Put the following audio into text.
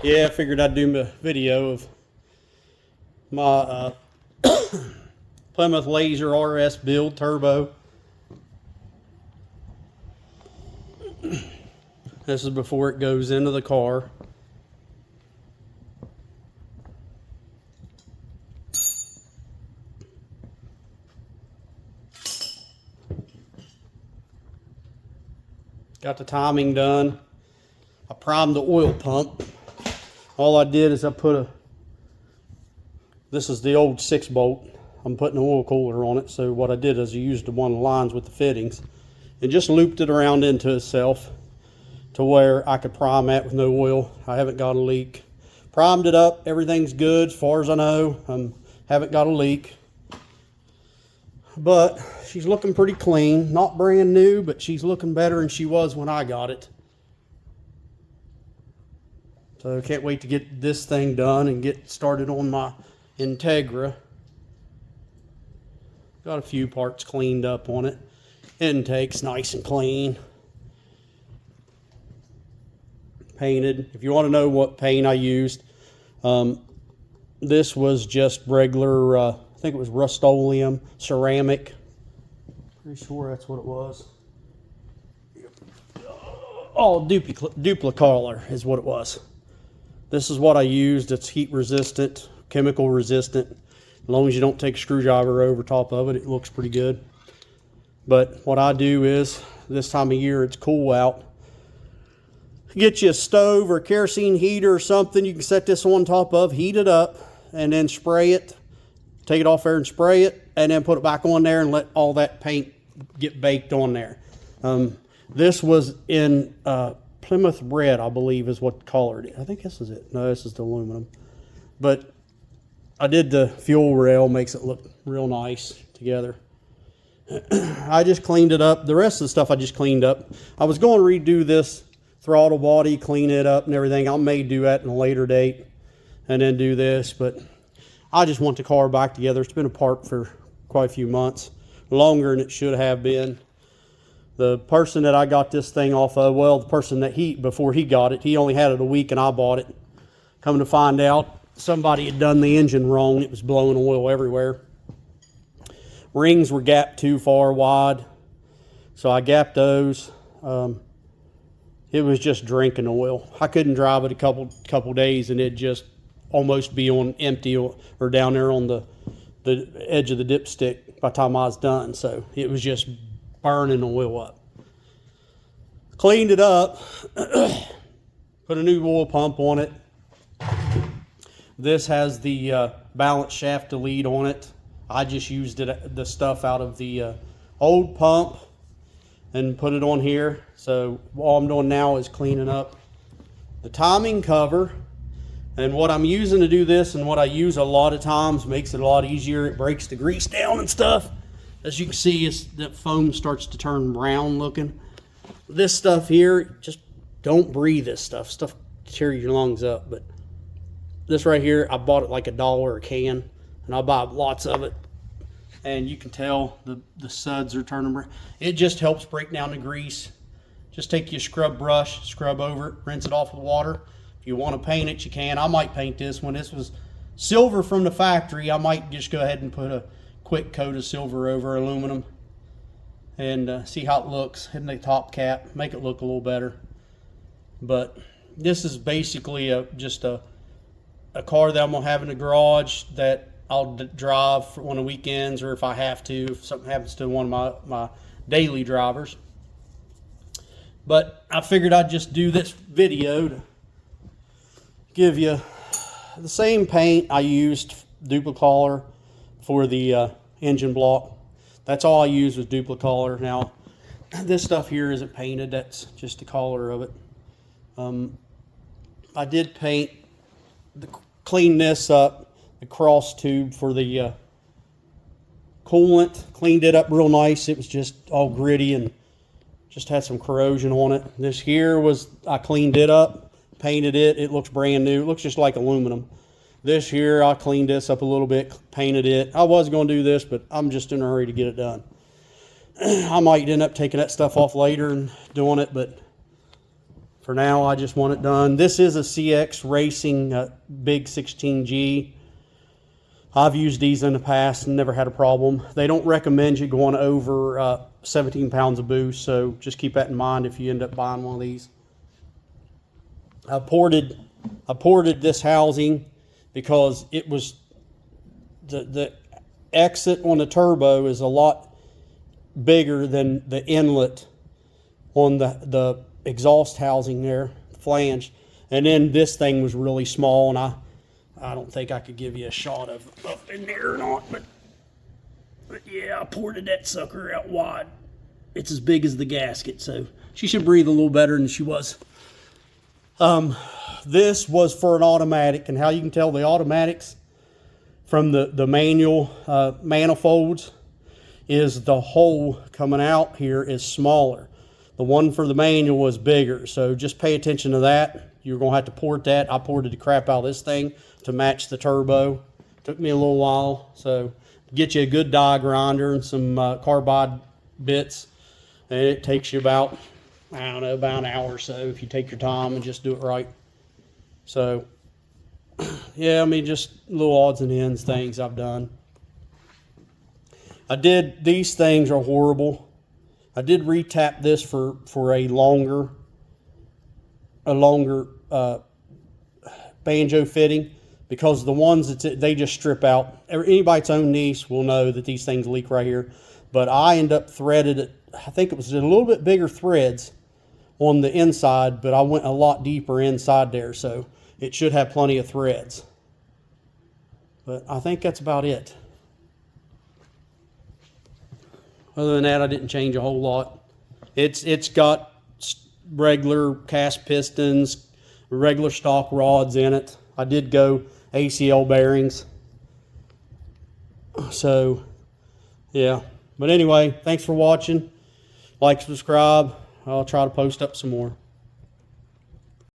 Yeah, I figured I'd do a video of my Plymouth Laser RS build turbo. This is before it goes into the car. Got the timing done. I primed the oil pump. All I did is this is the old 6-bolt. I'm putting an oil cooler on it. So what I did is I used one of the lines with the fittings and just looped it around into itself to where I could prime that with no oil. I haven't got a leak. Primed it up. Everything's good as far as I know. Haven't got a leak. But she's looking pretty clean. Not brand new, but she's looking better than she was when I got it. So I can't wait to get this thing done and get started on my Integra. Got a few parts cleaned up on it. Intake's nice and clean. Painted. If you want to know what paint I used, this was just regular, I think it was Rust-Oleum ceramic. Pretty sure that's what it was. Oh, Duplicolor is what it was. This is what I used. It's heat resistant, chemical resistant. As long as you don't take a screwdriver over top of it, it looks pretty good. But what I do is, this time of year, it's cool out. Get you a stove or a kerosene heater or something you can set this on top of, heat it up, and then spray it. Take it off there and spray it, and then put it back on there and let all that paint get baked on there. This was in Plymouth Red, I believe is what colored it. I think this is it. No, this is the aluminum. But I did the fuel rail, makes it look real nice together. I just cleaned it up. The rest of the stuff I just cleaned up. I was going to redo this throttle body, clean it up and everything. I may do that in a later date and then do this, but I just want the car back together. It's been apart for quite a few months, longer than it should have been. The person that I got this thing off of, well, the person that before he got it, he only had it a week and I bought it. Coming to find out, somebody had done the engine wrong. It was blowing oil everywhere. Rings were gapped too far wide, so I gapped those. It was just drinking oil. I couldn't drive it a couple days and it'd just almost be on empty or down there on the edge of the dipstick by the time I was done. So it was just burning oil up. Cleaned it up, put a new oil pump on it. This has the balance shaft delete on it. I just used the stuff out of the old pump and put it on here. So all I'm doing now is cleaning up the timing cover. And what I'm using to do this, and what I use a lot of times, makes it a lot easier. It breaks the grease down and stuff. As you can see, that foam starts to turn brown looking. This stuff here, just don't breathe this stuff. Stuff tear your lungs up. But this right here, I bought it like $1 a can, and I buy lots of it. And you can tell the suds are turning brown. It just helps break down the grease. Just take your scrub brush, scrub over it, rinse it off with water. If you want to paint it, you can. I might paint this one. This was silver from the factory. I might just go ahead and put a quick coat of silver over aluminum and see how it looks. Hit the top cap, make it look a little better. But this is basically just a car that I'm going to have in the garage that I'll drive on the weekends, or if I have to, if something happens to one of my daily drivers. But I figured I'd just do this video to give you the same paint I used, Duplicolor, for the engine block. That's all I used was Duplicolor. Now, this stuff here isn't painted. That's just the color of it. I did clean this up, the cross tube for the coolant. Cleaned it up real nice. It was just all gritty and just had some corrosion on it. This here I cleaned it up, painted it. It looks brand new. It looks just like aluminum. This here, I cleaned this up a little bit, painted it. I was going to do this, but I'm just in a hurry to get it done. I might end up taking that stuff off later and doing it, but for now, I just want it done. This is a CX Racing Big 16G. I've used these in the past and never had a problem. They don't recommend you going over 17 pounds of boost, so just keep that in mind if you end up buying one of these. I ported this housing because it was the exit on the turbo is a lot bigger than the inlet on the exhaust housing there, flange. And then this thing was really small, and I don't think I could give you a shot of up in there or not, but yeah, I ported that sucker out wide. It's as big as the gasket, so she should breathe a little better than she was. This was for an automatic, and how you can tell the automatics from the manual manifolds is the hole coming out here is smaller. The one for the manual was bigger, so just pay attention to that. You're going to have to port that. I ported the crap out of this thing to match the turbo. Took me a little while, so get you a good die grinder and some carbide bits, and it takes you about, I don't know, about an hour or so if you take your time and just do it right. So, yeah, I mean, just little odds and ends things I've done. These things are horrible. I did retap this for a longer banjo fitting, because the ones that they just strip out. Anybody that's owned these will know that these things leak right here. But I end up threaded it. I think it was a little bit bigger threads on the inside, but I went a lot deeper inside there, so it should have plenty of threads. But I think that's about it. Other than that, I didn't change a whole lot. It's got regular cast pistons, regular stock rods in it. I did go ACL bearings. So, yeah. But anyway, thanks for watching. Like, subscribe. I'll try to post up some more.